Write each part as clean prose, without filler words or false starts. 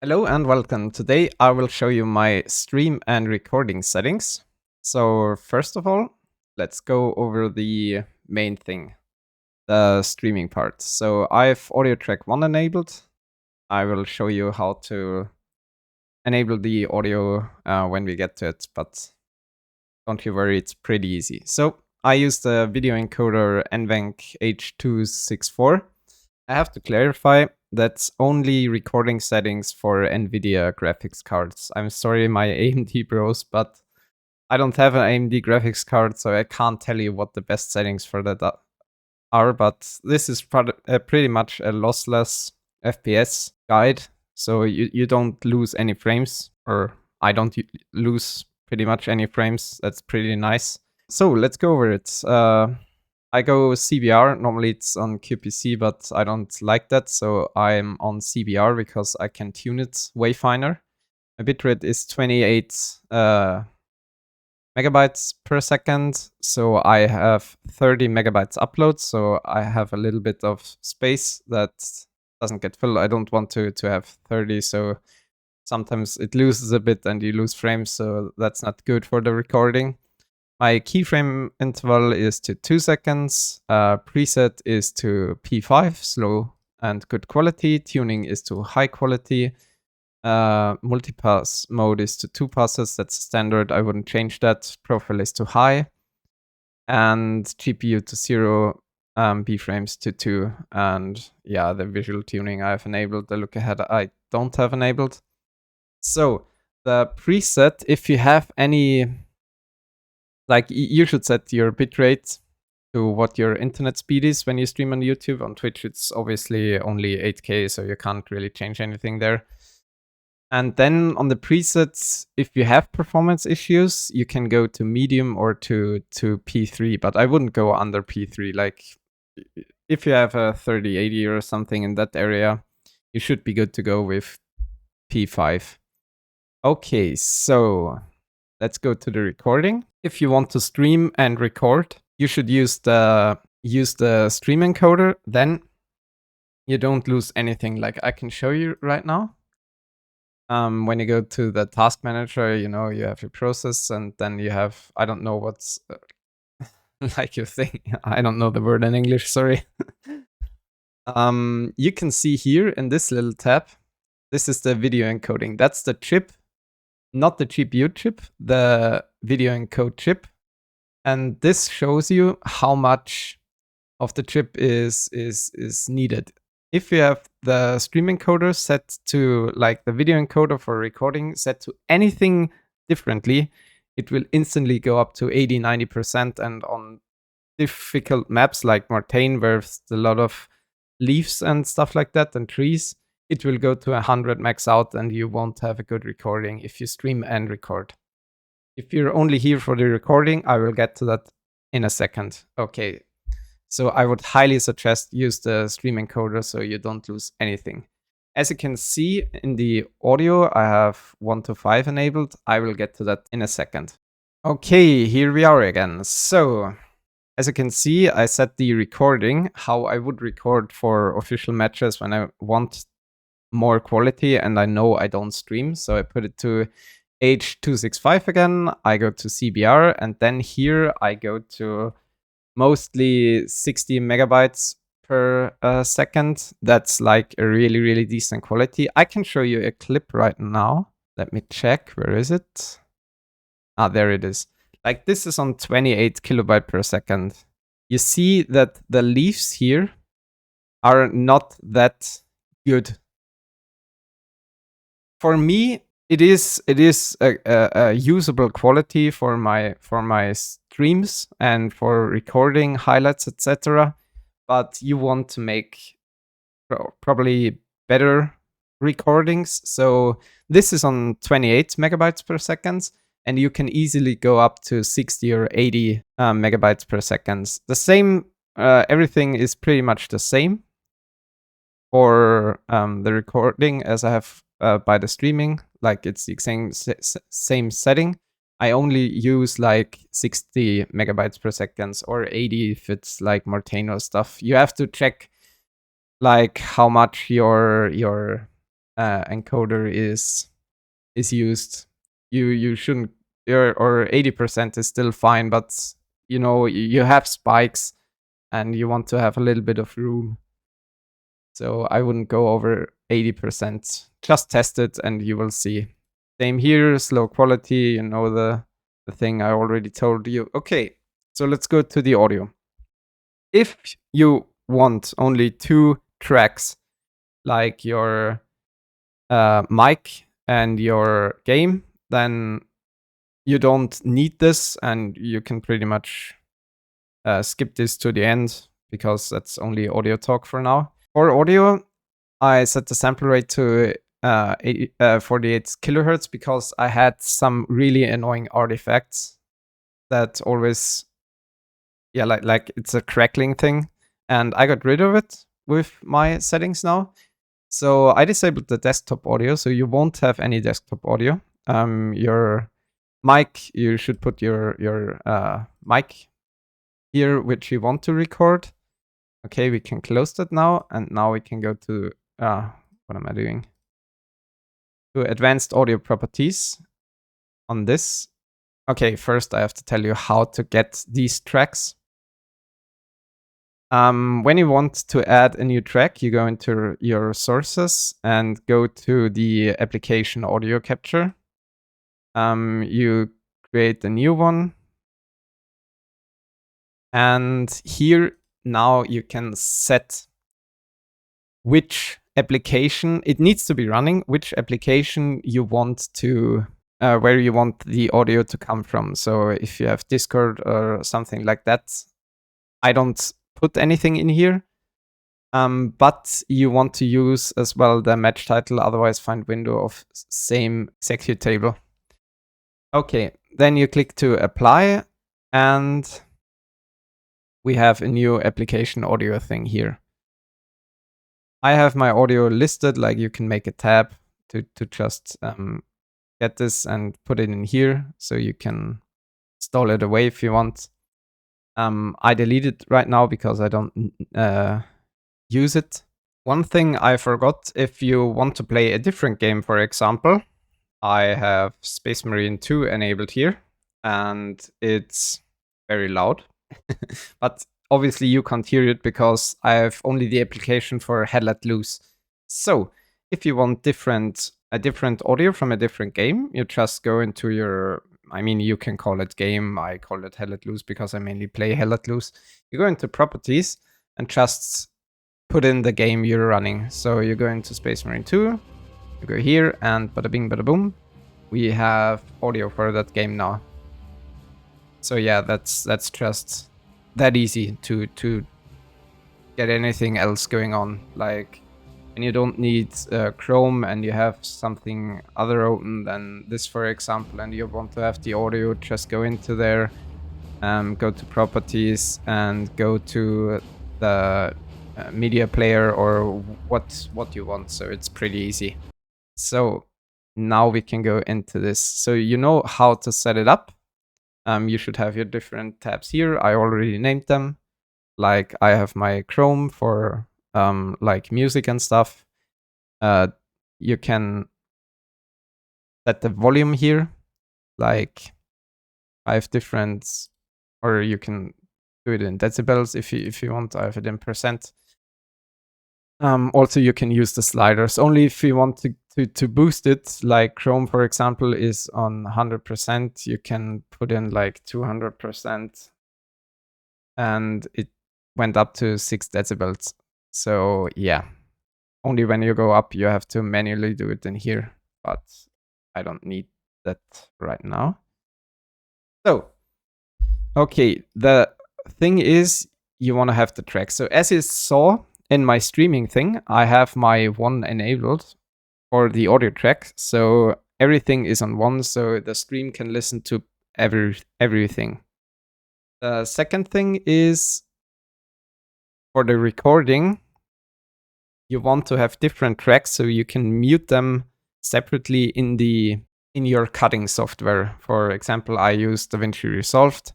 Hello and welcome. Today I will show you my stream and recording settings. So first of all, let's go over the main thing, the streaming part. So I have audio track 1 enabled. I will show you how to enable the audio when we get to it, but don't you worry, it's pretty easy. So I use the video encoder Envenc H264. I have to clarify, that's only recording settings for Nvidia graphics cards. I'm sorry, my AMD bros, but I don't have an AMD graphics card, so I can't tell you what the best settings for that are, but this is pretty much a lossless FPS guide, so you don't lose any frames, or I don't lose pretty much any frames. That's pretty nice. So let's go over it. I go CBR. Normally it's on QPC, but I don't like that, so I'm on CBR because I can tune it way finer. My bitrate is 28 megabytes per second, so I have 30 megabytes upload, so I have a little bit of space that doesn't get filled. I don't want to have 30, so sometimes it loses a bit and you lose frames, so that's not good for the recording. My keyframe interval is to 2 seconds, preset is to P5, slow and good quality, tuning is to high quality, multipass mode is to 2 passes, that's standard, I wouldn't change that, profile is to high, and GPU to 0, B frames to 2, and yeah, the visual tuning I have enabled, the look ahead I don't have enabled. So, the preset, if you have any, like you should set your bitrate to what your internet speed is when you stream on YouTube. On Twitch, it's obviously only 8K, so you can't really change anything there. And then on the presets, if you have performance issues, you can go to medium or to P3, but I wouldn't go under P3. Like if you have a 3080 or something in that area, you should be good to go with P5. Okay, so let's go to the recording. If you want to stream and record, you should use the stream encoder. Then you don't lose anything. Like I can show you right now. When you go to the task manager, you know, you have your process, and then you have, I don't know what's like your thing. I don't know the word in English, sorry. You can see here in this little tab, this is the video encoding. That's the chip, not the GPU chip, the video encode chip. And this shows you how much of the chip is needed. If you have the stream encoder set to, like the video encoder for recording set to anything differently, it will instantly go up to 80-90%, and on difficult maps like Martane, where there's a lot of leaves and stuff like that and trees, it will go to 100 max out, and you won't have a good recording if you stream and record. If you're only here for the recording, I will get to that in a second. Okay, so I would highly suggest use the stream encoder so you don't lose anything. As you can see in the audio, I have 1 to 5 enabled. I will get to that in a second. Okay, here we are again. So, as you can see, I set the recording, how I would record for official matches when I want more quality and I know I don't stream. So I put it to H265 again. I go to CBR, and then here I go to mostly 60 megabytes per second. That's like a really, really decent quality. I can show you a clip right now. Let me check. Where is it? Ah, there it is. Like this is on 28 kilobyte per second. You see that the leaves here are not that good. For me, it is a usable quality for my streams and for recording highlights, etc. But you want to make probably better recordings. So this is on 28 megabytes per second, and you can easily go up to 60 or 80 megabytes per second. The same, everything is pretty much the same for the recording as I have by the streaming. Like it's the same setting. I only use like 60 megabytes per second or 80 if it's like Martano stuff. You have to check like how much your encoder is used. You shouldn't, or 80% is still fine, but you know, you have spikes and you want to have a little bit of room. So I wouldn't go over 80%. Just test it and you will see. Same here, slow quality, you know, the thing I already told you. Okay, so let's go to the audio. If you want only 2 tracks, like your mic and your game, then you don't need this and you can pretty much skip this to the end because that's only audio talk for now. For audio, I set the sample rate to 48 kilohertz because I had some really annoying artifacts that always, yeah, like it's a crackling thing, and I got rid of it with my settings now. So I disabled the desktop audio, so you won't have any desktop audio. Your mic, you should put your mic here, which you want to record. Okay, we can close that now, and now we can go to what am I doing? To advanced audio properties on this. Okay, first I have to tell you how to get these tracks. When you want to add a new track, you go into your sources and go to the application audio capture. You create a new one. And here now you can set which application it needs to be running, which application you want to, where you want the audio to come from. So if you have Discord or something like that, I don't put anything in here. But you want to use as well the match title, otherwise find window of same executable. Okay, then you click to apply and we have a new application audio thing here. I have my audio listed, like you can make a tab to just get this and put it in here so you can install it away if you want. I delete it right now because I don't use it. One thing I forgot, if you want to play a different game, for example, I have Space Marine 2 enabled here and it's very loud. But obviously you can't hear it because I have only the application for Hell Let Loose. So if you want a different audio from a different game, you just go into your, I mean, you can call it game. I call it Hell Let Loose because I mainly play Hell Let Loose. You go into properties and just put in the game you're running. So you go into Space Marine 2, you go here, and bada bing, bada boom, we have audio for that game now. So yeah, that's just that easy to get anything else going on. Like, and you don't need Chrome and you have something other open than this, for example, and you want to have the audio, just go into there, go to properties and go to the media player or what you want. So it's pretty easy. So now we can go into this. So you know how to set it up. You should have your different tabs here. I already named them. Like I have my Chrome for like music and stuff. You can set the volume here, like 5 different, or you can do it in decibels if you want. I have it in percent. Also, you can use the sliders only if you want to boost it. Like Chrome, for example, is on 100%. You can put in like 200%, and it went up to 6 decibels. So yeah, only when you go up, you have to manually do it in here. But I don't need that right now. So, okay, the thing is, you want to have the track. So as you saw in my streaming thing, I have my 1 enabled for the audio track. So everything is on 1, so the stream can listen to everything. The second thing is, for the recording, you want to have different tracks so you can mute them separately in your cutting software. For example, I use DaVinci Resolved,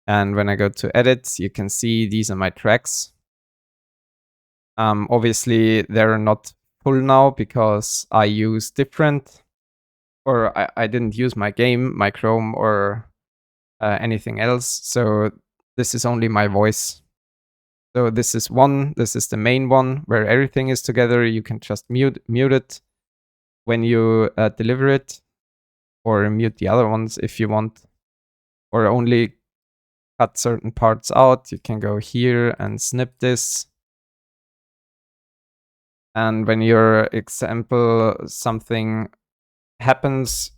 and when I go to edit, you can see these are my tracks. Obviously, they're not pull now because I use different, or I didn't use my game, my Chrome, or anything else. So this is only my voice. So this is one, this is the main one where everything is together. You can just mute it when you deliver it, or mute the other ones if you want, or only cut certain parts out. You can go here and snip this. And when your example something happens,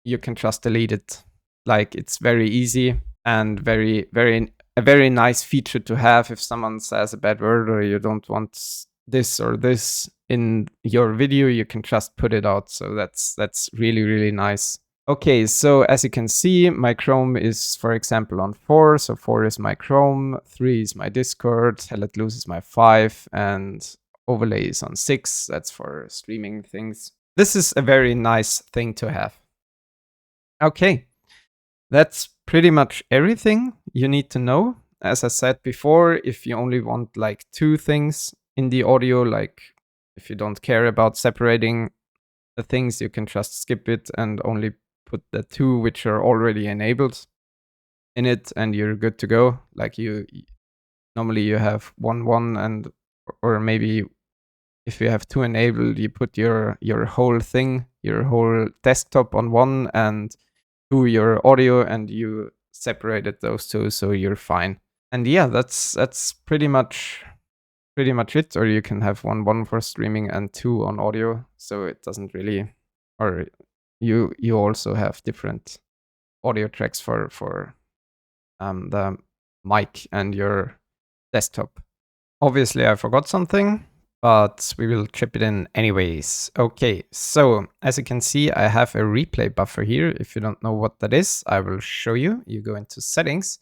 you can just delete it. Like, it's very easy and a very nice feature to have if someone says a bad word or you don't want this or this in your video, you can just put it out. So that's really, really nice. Okay, so as you can see, my Chrome is, for example, on 4. So 4 is my Chrome, 3 is my Discord, Hell Let Loose is my 5, and Overlay is on 6. That's for streaming things. This is a very nice thing to have. Okay, that's pretty much everything you need to know. As I said before, if you only want like 2 things in the audio, like if you don't care about separating the things, you can just skip it and only put the 2 which are already enabled in it, and you're good to go. Like, you normally you have 1 and, or maybe if you have 2 enabled, you put your whole thing, your whole desktop on 1 and 2 your audio, and you separated those 2, so you're fine. And yeah, that's pretty much it. Or you can have 1 for streaming and 2 on audio, so it doesn't really, or you also have different audio tracks for the mic and your desktop. Obviously, I forgot something, but we will chip it in anyways. Okay, so as you can see, I have a replay buffer here. If you don't know what that is, I will show you. You go into settings,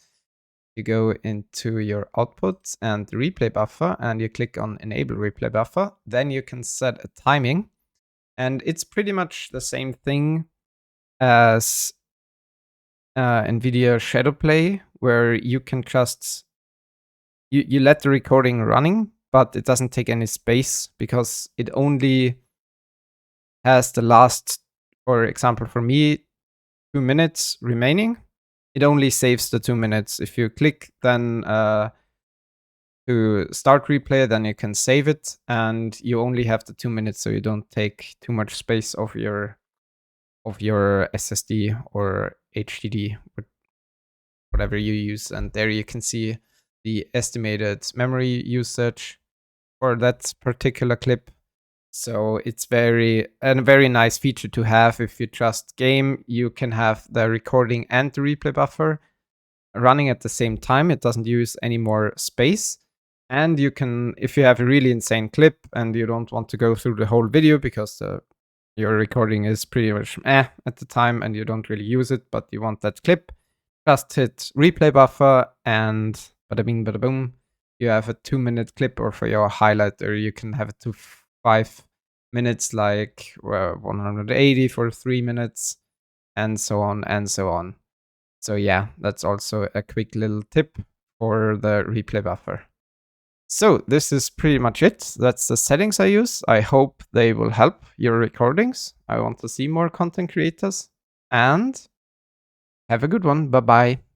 you go into your output and the replay buffer, and you click on enable replay buffer. Then you can set a timing, and it's pretty much the same thing as Nvidia Shadowplay, where you can just you let the recording running, but it doesn't take any space because it only has the last, for example, for me, 2 minutes remaining. It only saves the 2 minutes. If you click then to start replay, then you can save it, and you only have the 2 minutes, so you don't take too much space of your SSD or HDD, whatever you use. And there you can see the estimated memory usage for that particular clip. So it's a very nice feature to have. If you just game, you can have the recording and the replay buffer running at the same time. It doesn't use any more space. And you can, if you have a really insane clip and you don't want to go through the whole video because your recording is pretty much at the time and you don't really use it, but you want that clip, just hit replay buffer and bada bing, bada boom. You have a 2-minute clip, or for your highlight, or you can have it to 5 minutes, like 180 for 3 minutes, and so on and so on. So yeah, that's also a quick little tip for the replay buffer. So this is pretty much it. That's the settings I use. I hope they will help your recordings. I want to see more content creators. And have a good one. Bye-bye.